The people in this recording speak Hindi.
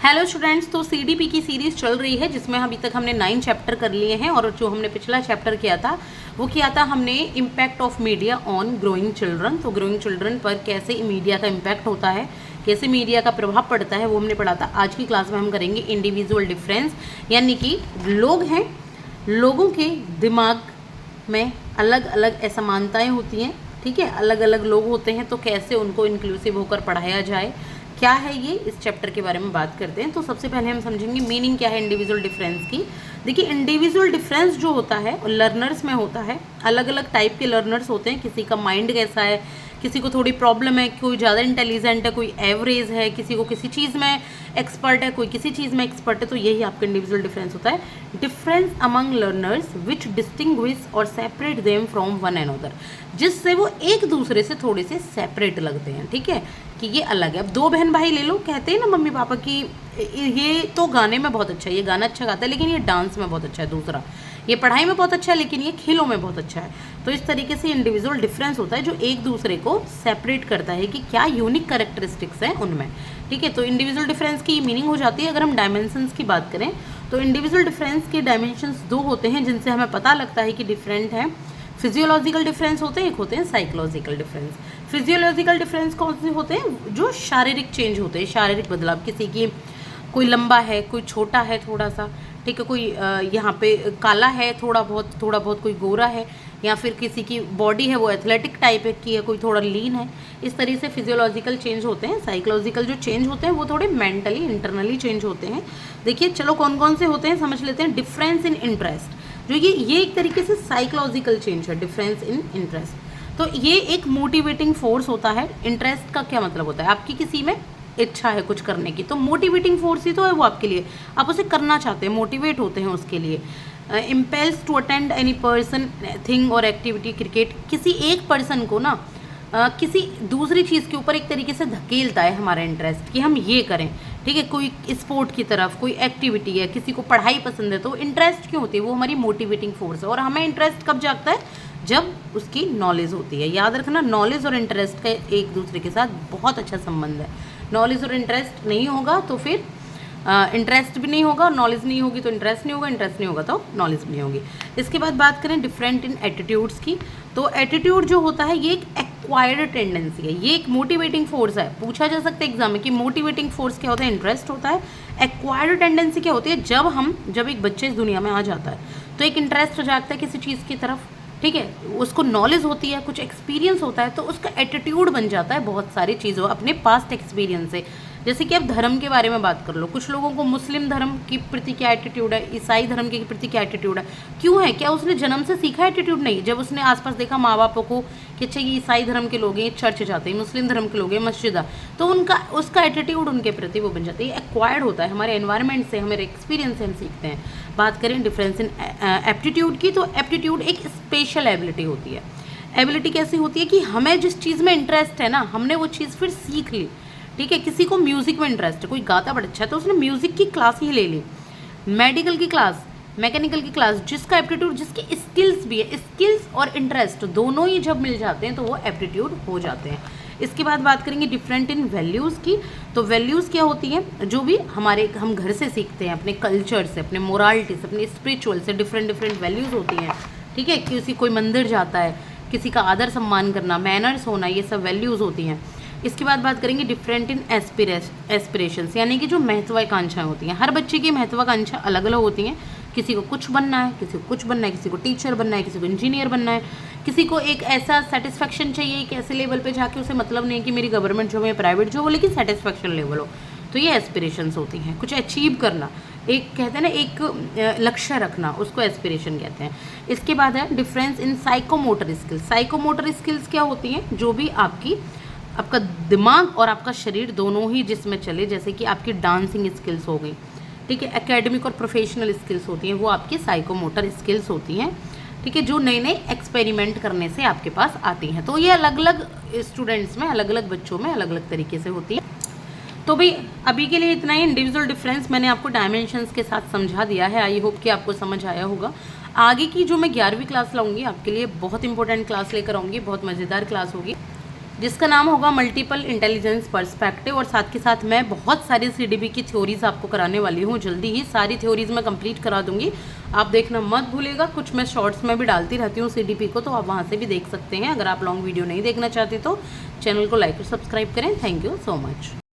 हेलो स्टूडेंट्स, तो सीडीपी की सीरीज़ चल रही है जिसमें अभी तक हमने 9 चैप्टर कर लिए हैं। और जो हमने पिछला चैप्टर किया था वो किया था हमने impact of media on growing children. तो ग्रोइंग चिल्ड्रन पर कैसे मीडिया का इम्पैक्ट होता है, कैसे मीडिया का प्रभाव पड़ता है, वो हमने पढ़ा था। आज की क्लास में हम करेंगे इंडिविजुअल डिफरेंस, यानी कि लोग हैं, लोगों के दिमाग में अलग अलग असमानताएँ होती हैं। ठीक है, अलग अलग लोग होते हैं, तो कैसे उनको इंक्लूसिव होकर पढ़ाया जाए, क्या है ये, इस चैप्टर के बारे में बात करते हैं। तो सबसे पहले हम समझेंगे मीनिंग क्या है इंडिविजुअल डिफरेंस की। देखिए, इंडिविजुअल डिफरेंस जो होता है लर्नर्स में होता है। अलग अलग टाइप के लर्नर्स होते हैं, किसी का माइंड कैसा है, किसी को थोड़ी प्रॉब्लम है, कोई ज़्यादा इंटेलिजेंट है, कोई एवरेज है, किसी को किसी चीज़ में एक्सपर्ट है, कोई किसी चीज़ में एक्सपर्ट है। तो यही आपका इंडिविजुअल डिफरेंस होता है। डिफरेंस अमंग लर्नर्स विच डिस्टिंग्विश और separate them from one another, जिससे वो एक दूसरे से थोड़े से सेपरेट लगते हैं। ठीक है, कि ये अलग है। अब दो बहन भाई ले लो, कहते हैं ना मम्मी पापा की ये तो गाने में बहुत अच्छा है, ये गाना अच्छा गाता है लेकिन ये डांस में बहुत अच्छा है, दूसरा ये पढ़ाई में बहुत अच्छा है लेकिन ये खेलों में बहुत अच्छा है। तो इस तरीके से इंडिविजुअल डिफरेंस होता है जो एक दूसरे को सेपरेट करता है कि क्या यूनिक कैरेक्टरिस्टिक्स हैं उनमें। ठीक है, तो इंडिविजुअल डिफरेंस की मीनिंग हो जाती है। अगर हम डायमेंशंस की बात करें तो इंडिविजुअल डिफरेंस के डायमेंशंस दो होते हैं जिनसे हमें पता लगता है कि डिफरेंट है। फिजियोलॉजिकल डिफरेंस होते हैं, एक होते हैं साइकोलॉजिकल डिफरेंस। फिजियोलॉजिकल डिफरेंस कौन से होते हैं? जो शारीरिक चेंज होते हैं, शारीरिक बदलाव। किसी की कोई लंबा है, कोई छोटा है थोड़ा सा, ठीक है, कोई यहाँ पे काला है थोड़ा बहुत, कोई गोरा है, या फिर किसी की बॉडी है वो एथलेटिक टाइप की है, कोई थोड़ा लीन है। इस तरीके से फिजियोलॉजिकल चेंज होते हैं। साइकोलॉजिकल जो चेंज होते हैं वो थोड़े मेंटली इंटरनली चेंज होते हैं। देखिए, चलो कौन कौन से होते हैं समझ लेते हैं। डिफरेंस इन इंटरेस्ट, जो ये एक तरीके से साइकोलॉजिकल चेंज है, डिफरेंस इन इंटरेस्ट। तो ये एक मोटिवेटिंग फोर्स होता है। इंटरेस्ट का क्या मतलब होता है? आपकी किसी में इच्छा है कुछ करने की, तो मोटिवेटिंग फोर्स ही तो है वो आपके लिए, आप उसे करना चाहते हैं, मोटिवेट होते हैं उसके लिए। Impels to attend any person thing और एक्टिविटी। क्रिकेट किसी एक पर्सन को ना किसी दूसरी चीज़ के ऊपर एक तरीके से धकेलता है हमारा इंटरेस्ट कि हम ये करें। ठीक है, कोई स्पोर्ट की तरफ, कोई एक्टिविटी है, किसी को पढ़ाई पसंद है, तो इंटरेस्ट क्यों होती है? वो हमारी मोटिवेटिंग फोर्स है। और हमें इंटरेस्ट कब जागता है? जब उसकी नॉलेज होती है। याद रखना, नॉलेज और इंटरेस्ट का एक दूसरे के साथ बहुत अच्छा संबंध है। नॉलेज और इंटरेस्ट नहीं होगा तो फिर इंटरेस्ट भी नहीं होगा, नॉलेज नहीं होगी तो इंटरेस्ट नहीं होगा, इंटरेस्ट नहीं होगा तो नॉलेज भी नहीं होगी। इसके बाद बात करें डिफरेंट इन एटीट्यूड्स की, तो एटीट्यूड जो होता है ये एक एक्वायर्ड टेंडेंसी है, ये एक मोटिवेटिंग फोर्स है। पूछा जा सकता है एग्जाम में कि मोटिवेटिंग फोर्स क्या होता है? इंटरेस्ट होता है। एक्वायर्ड टेंडेंसी क्या होती है? जब एक बच्चे इस दुनिया में आ जाता है तो एक इंटरेस्ट जागता है किसी चीज़ की तरफ। ठीक है, उसको नॉलेज होती है, कुछ एक्सपीरियंस होता है, तो उसका एटीट्यूड बन जाता है बहुत सारी चीज़ों अपने पास्ट एक्सपीरियंस से। जैसे कि अब धर्म के बारे में बात कर लो, कुछ लोगों को मुस्लिम धर्म के प्रति क्या एटीट्यूड है, ईसाई धर्म के प्रति क्या एटीट्यूड है। क्यों है? क्या उसने जन्म से सीखा एटीट्यूड? नहीं। जब उसने आसपास देखा माँ बापों को कि अच्छा ये ईसाई धर्म के लोग हैं, चर्च जाते हैं, मुस्लिम धर्म के लोग हैं, मस्जिद, तो उसका एटीट्यूड उनके प्रति वो बन जाता है। ये एक्वायर्ड होता है, हमारे एनवायरनमेंट से, हमारे एक्सपीरियंस से हम सीखते हैं। बात करें डिफरेंस इन एप्टीट्यूड की, तो एप्टीट्यूड एक स्पेशल एबिलिटी होती है। एबिलिटी कैसी होती है कि हमें जिस चीज़ में इंटरेस्ट है ना, हमने वो चीज़ फिर सीख ली। ठीक है, किसी को म्यूज़िक में इंटरेस्ट है, कोई गाता बड़ा अच्छा है तो उसने म्यूज़िक की क्लास ही ले ली, मेडिकल की क्लास, मैकेनिकल की क्लास। जिसका एप्टीट्यूड, जिसकी स्किल्स भी है, स्किल्स और इंटरेस्ट दोनों ही जब मिल जाते हैं तो वो एप्टीट्यूड हो जाते हैं। इसके बाद बात करेंगे डिफरेंट इन वैल्यूज़ की, तो वैल्यूज़ क्या होती हैं? जो भी हम घर से सीखते हैं, अपने कल्चर से, अपने मोरालिटी से, अपने स्पिरिचुअल से डिफरेंट वैल्यूज़ होती हैं। ठीक है, किसी कोई मंदिर जाता है, किसी का आदर सम्मान करना, मैनर्स होना, ये सब वैल्यूज़ होती हैं। इसके बाद बात करेंगे डिफरेंट इन एस्पिरेशंस, यानी कि जो महत्वाकांक्षाएं होती हैं। हर बच्चे की महत्वाकांक्षा अलग अलग होती हैं। किसी को कुछ बनना है, किसी को कुछ बनना है, किसी को टीचर बनना है, किसी को इंजीनियर बनना है, किसी को एक ऐसा सेटिस्फेक्शन चाहिए, एक ऐसे लेवल पे जाके उसे मतलब नहीं है कि मेरी गवर्नमेंट जॉब है, प्राइवेट जॉब हो, लेकिन सेटिस्फेक्शन लेवल हो। तो ये एस्पिरेशंस होती हैं, कुछ अचीव करना, एक कहते हैं ना एक लक्ष्य रखना, उसको एस्पिरेशन कहते हैं। इसके बाद है difference in psychomotor skills. Psychomotor skills क्या होती हैं? जो भी आपका दिमाग और आपका शरीर दोनों ही जिसमें चले, जैसे कि आपकी डांसिंग स्किल्स हो गई, ठीक है, एकेडमिक और प्रोफेशनल स्किल्स होती हैं, वो आपकी साइकोमोटर स्किल्स होती हैं। ठीक है, जो नए नए एक्सपेरिमेंट करने से आपके पास आती हैं। तो ये अलग अलग स्टूडेंट्स में, अलग अलग बच्चों में अलग अलग तरीके से होती है। तो भाई अभी के लिए इतना ही। इंडिविजुअल डिफरेंस मैंने आपको डायमेंशंस के साथ समझा दिया है। आई होप कि आपको समझ आया होगा। आगे की जो मैं 11वीं क्लास लाऊंगी आपके लिए बहुत इंपॉर्टेंट क्लास लेकर आऊँगी, बहुत मज़ेदार क्लास होगी। जिसका नाम होगा मल्टीपल इंटेलिजेंस पर्सपेक्टिव। और साथ के साथ मैं बहुत सारी CDP की थ्योरीज आपको कराने वाली हूँ, जल्दी ही सारी थ्योरीज मैं कंप्लीट करा दूंगी। आप देखना मत भूलिएगा, कुछ मैं शॉर्ट्स में भी डालती रहती हूँ CDP को, तो आप वहाँ से भी देख सकते हैं। अगर आप लॉन्ग वीडियो नहीं देखना चाहते तो चैनल को लाइक और सब्सक्राइब करें। Thank you so much.